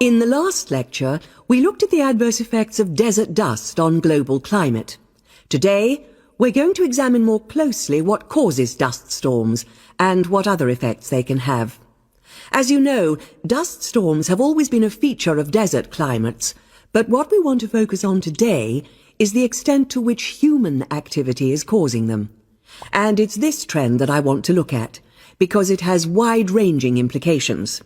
In the last lecture, we looked at the adverse effects of desert dust on global climate. Today, we're going to examine more closely what causes dust storms and what other effects they can have. As you know, dust storms have always been a feature of desert climates, but what we want to focus on today is the extent to which human activity is causing them. And it's this trend that I want to look at, because it has wide-ranging implications.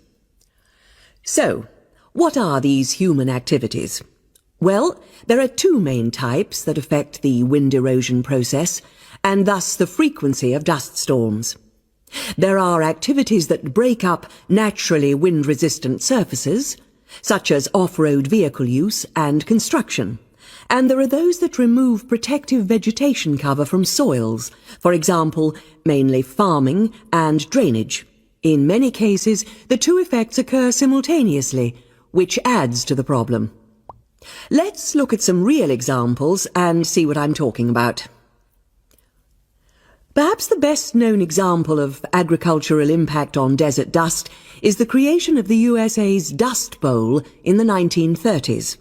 So, what are these human activities? Well, there are two main types that affect the wind erosion process, and thus the frequency of dust storms. There are activities that break up naturally wind-resistant surfaces, such as off-road vehicle use and construction. And there are those that remove protective vegetation cover from soils, for example, mainly farming and drainage. In many cases, the two effects occur simultaneously, which adds to the problem. Let's look at some real examples and see what I'm talking about. Perhaps the best-known example of agricultural impact on desert dust is the creation of the USA's Dust Bowl in the 1930s.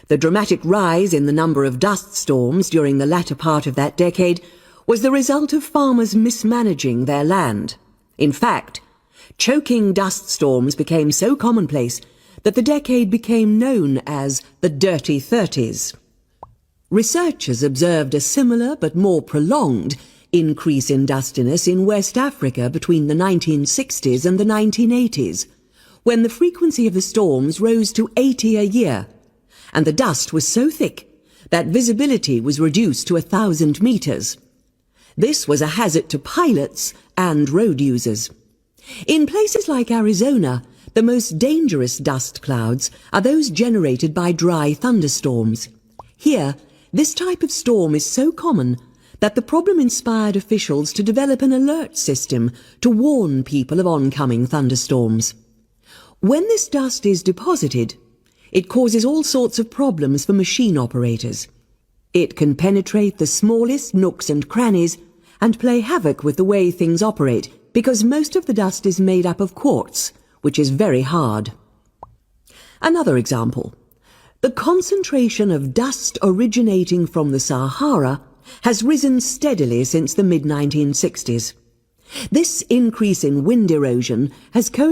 The dramatic rise in the number of dust storms during the latter part of that decade was the result of farmers mismanaging their land. In fact, choking dust storms became so commonplace that the decade became known as the Dirty 30s. Researchers observed a similar but more prolonged increase in dustiness in West Africa between the 1960s and the 1980s, when the frequency of the storms rose to 80 a year, and the dust was so thick that visibility was reduced to 1,000 meters. This was a hazard to pilots and road users. In places like Arizona, the most dangerous dust clouds are those generated by dry thunderstorms. Here, this type of storm is so common that the problem inspired officials to develop an alert system to warn people of oncoming thunderstorms. When this dust is deposited, it causes all sorts of problems for machine operators. It can penetrate the smallest nooks and crannies and play havoc with the way things operate, because most of the dust is made up of quartz, which is very hard. Another example. The concentration of dust originating from the Sahara has risen steadily since the mid-1960s. This increase in wind erosion has coincided